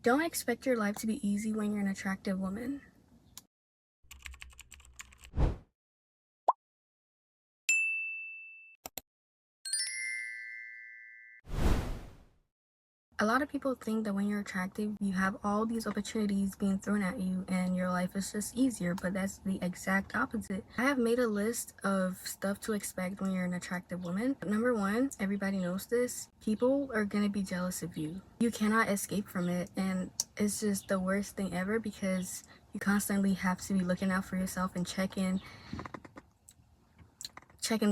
Don't expect your life to be easy when you're an attractive woman. A lot of people think that when you're attractive, you have all these opportunities being thrown at you and your life is just easier, but that's the exact opposite. I have made a list of stuff to expect when you're an attractive woman. Number one, everybody knows this, people are gonna be jealous of you. You cannot escape from it, and it's just the worst thing ever because you constantly have to be looking out for yourself and checking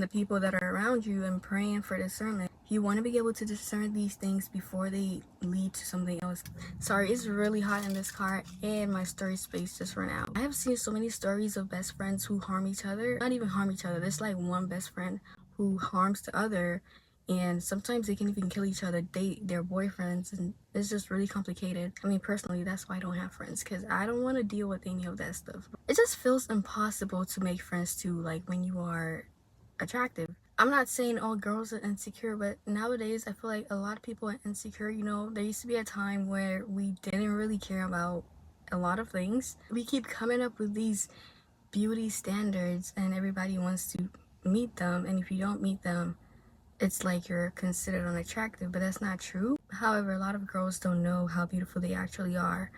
the people that are around you and praying for discernment. You want to be able to discern these things before they lead to something else. Sorry, it's really hot in this car and my storage space just ran out. I have seen so many stories of best friends who harm each other. Not even harm each other. There's like one best friend who harms the other, and sometimes they can even kill each other, date their boyfriends, and it's just really complicated. I mean, personally, that's why I don't have friends, because I don't want to deal with any of that stuff. It just feels impossible to make friends too, like when you are attractive. I'm not saying all girls are insecure, but nowadays I feel like a lot of people are insecure. You know, there used to be a time where we didn't really care about a lot of things. We keep coming up with these beauty standards and everybody wants to meet them, and if you don't meet them, it's like you're considered unattractive, but that's not true. However, a lot of girls don't know how beautiful they actually are,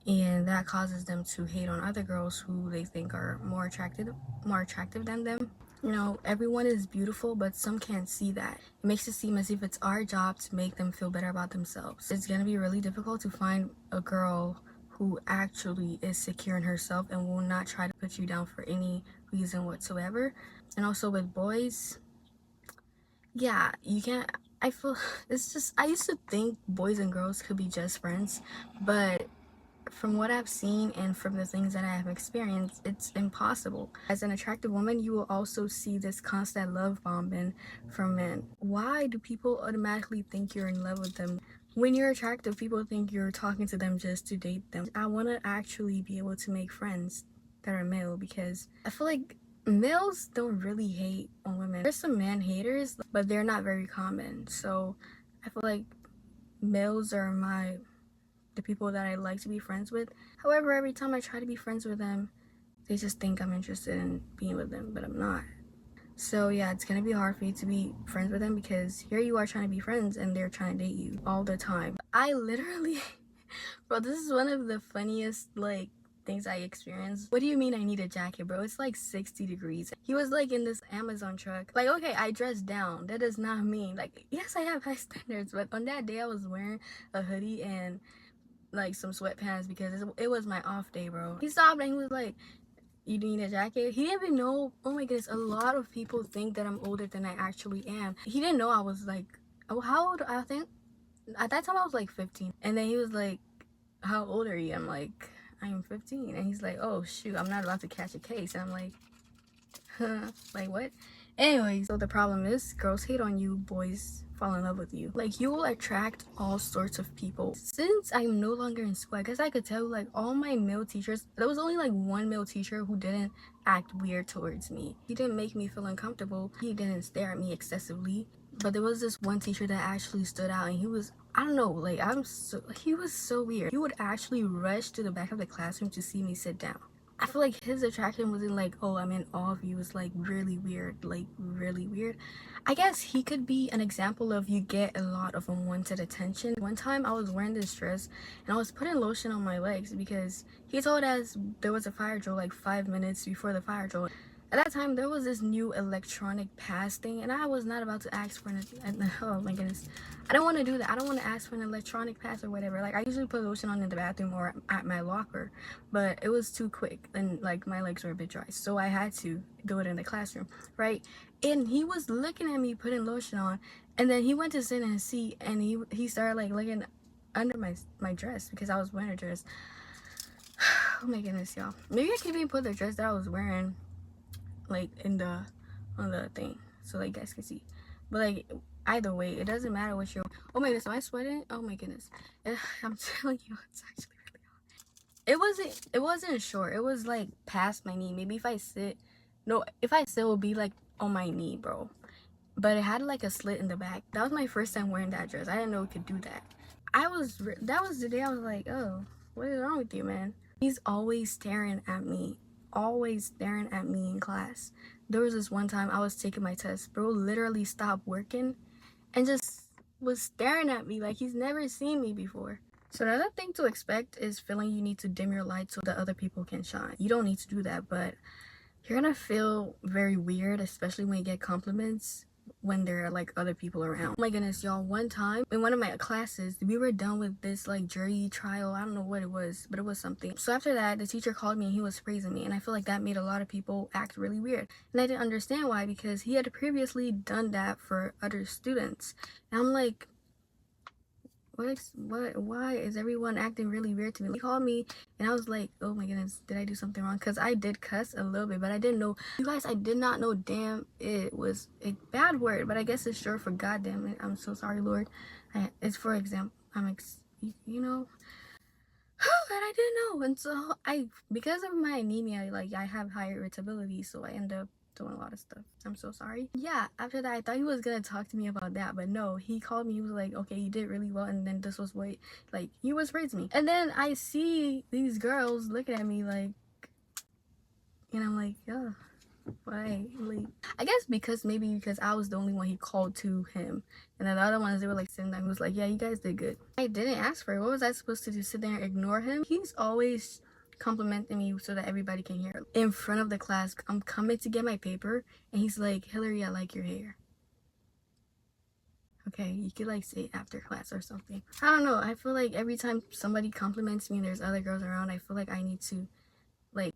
and that causes them to hate on other girls who they think are more attractive than them. You know, everyone is beautiful, but some can't see that. It makes it seem as if it's our job to make them feel better about themselves. It's gonna be really difficult to find a girl who actually is secure in herself and will not try to put you down for any reason whatsoever. And also with boys, yeah, you can't. I feel it's just, I used to think boys and girls could be just friends, but from what I've seen and from the things that I have experienced, it's impossible. As an attractive woman, you will also see this constant love bombing from men. Why do people automatically think you're in love with them? When you're attractive, people think you're talking to them just to date them. I want to actually be able to make friends that are male, because I feel like males don't really hate on women. There's some man haters, but they're not very common. So I feel like males are the people that I like to be friends with. However, every time I try to be friends with them, they just think I'm interested in being with them, but I'm not. So yeah, it's gonna be hard for you to be friends with them because here you are trying to be friends and they're trying to date you all the time. I literally, bro, this is one of the funniest like things I experienced. What do you mean I need a jacket, bro? It's like 60 degrees. He was like in this Amazon truck. Like, okay, I dressed down. That does not mean, like, yes, I have high standards, but on that day I was wearing a hoodie and like some sweatpants because it was my off day, bro. He stopped and he was like, you need a jacket? He didn't even know. Oh my goodness, a lot of people think that I'm older than I actually am. He didn't know I was like, oh, how old? I think at that time I was like 15. And then he was like, how old are you? I'm like, I am 15. And he's like, oh shoot, I'm not allowed to catch a case. And I'm like, huh, like what? Anyway, so the problem is girls hate on you, boys fall in love with you. Like, you will attract all sorts of people. Since I'm no longer in school, I guess I could tell like all my male teachers, there was only like one male teacher who didn't act weird towards me. He didn't make me feel uncomfortable. He didn't stare at me excessively. But there was this one teacher that actually stood out, and he was, I don't know, like he was so weird. He would actually rush to the back of the classroom to see me sit down. I feel like his attraction wasn't like, oh, I'm in awe of you. It's like really weird, like really weird. I guess he could be an example of you get a lot of unwanted attention. One time I was wearing this dress and I was putting lotion on my legs because he told us there was a fire drill like 5 minutes before the fire drill. At that time, there was this new electronic pass thing, and I was not about to ask for an, oh my goodness. I don't want to do that. I don't want to ask for an electronic pass or whatever. Like, I usually put lotion on in the bathroom or at my locker, but it was too quick, and like my legs were a bit dry, so I had to do it in the classroom, right? And he was looking at me putting lotion on, and then he went to sit in his seat, and he started like looking under my dress because I was wearing a dress. Oh my goodness, y'all. Maybe I could even put the dress that I was wearing like in the on the thing so like you guys can see, but like either way it doesn't matter what you're. Oh my goodness, am I sweating? Oh my goodness. I'm telling you, it's actually really hot. It wasn't short, it was like past my knee. Maybe if I sit, no, if I sit it would be like on my knee, bro, but it had like a slit in the back. That was my first time wearing that dress. I didn't know it could do that. that was the day I was like, oh, what is wrong with you, man? He's always staring at me, in class. There was this one time I was taking my test. Bro literally stopped working and just was staring at me like he's never seen me before. So the other thing to expect is feeling you need to dim your light so that other people can shine. You don't need to do that, but you're gonna feel very weird, especially when you get compliments when there are like other people around. Oh my goodness, y'all, one time in one of my classes we were done with this like jury trial. I don't know what it was, but it was something. So after that, the teacher called me and he was praising me, and I feel like that made a lot of people act really weird, and I didn't understand why, because he had previously done that for other students. And I'm like, why is everyone acting really weird to me? He called me and I was like, oh my goodness, did I do something wrong? Because I did cuss a little bit, but I didn't know. You guys, I did not know damn it was a bad word, but I guess it's short for goddamn it. I'm so sorry, Lord. It's for example, you know. But I didn't know, and so because of my anemia, like I have high irritability, so I end up doing a lot of stuff. I'm so sorry. Yeah, after that I thought he was gonna talk to me about that, but no, he called me. He was like, okay, you did really well, and then this was what, like, he was praising me. And then I see these girls looking at me like, and I'm like, yeah, why? Like, I guess because I was the only one he called to him, and then the other ones, they were like sitting there. He was like, yeah, you guys did good. I didn't ask for it. What was I supposed to do, sit there and ignore him? He's always complimenting me so that everybody can hear. In front of the class, I'm coming to get my paper, and he's like, Hillary, I like your hair. Okay, you could like say it after class or something. I don't know, I feel like every time somebody compliments me and there's other girls around, I feel like I need to, like,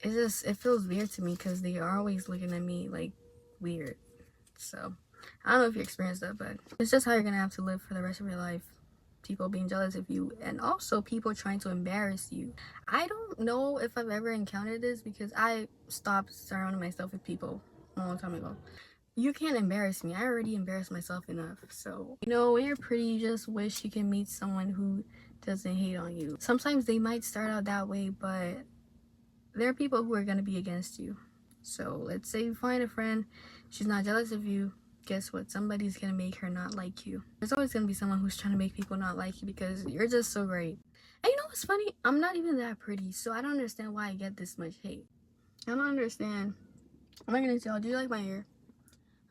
it feels weird to me because they are always looking at me like weird. So I don't know if you experienced that, but it's just how you're gonna have to live for the rest of your life. People being jealous of you, and also people trying to embarrass you. I don't know if I've ever encountered this because I stopped surrounding myself with people a long time ago. You can't embarrass me. I already embarrassed myself enough. So, you know, when you're pretty, you just wish you can meet someone who doesn't hate on you. Sometimes they might start out that way, but there are people who are going to be against you. So let's say you find a friend, she's not jealous of you. Guess what? Somebody's going to make her not like you. There's always going to be someone who's trying to make people not like you because you're just so great. And you know what's funny? I'm not even that pretty, so I don't understand why I get this much hate. I don't understand. I'm not going to tell. Do you like my hair?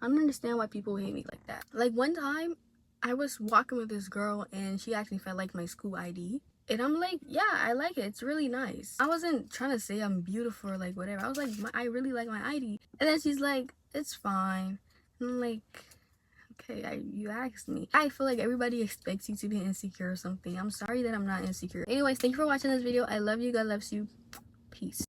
I don't understand why people hate me like that. Like, one time, I was walking with this girl and she asked me if I liked my school ID. And I'm like, yeah, I like it. It's really nice. I wasn't trying to say I'm beautiful or like whatever. I was like, I really like my ID. And then she's like, it's fine. And I'm like, okay, you asked me. I feel like everybody expects you to be insecure or something. I'm sorry that I'm not insecure. Anyways, thank you for watching this video. I love you. God loves you. Peace.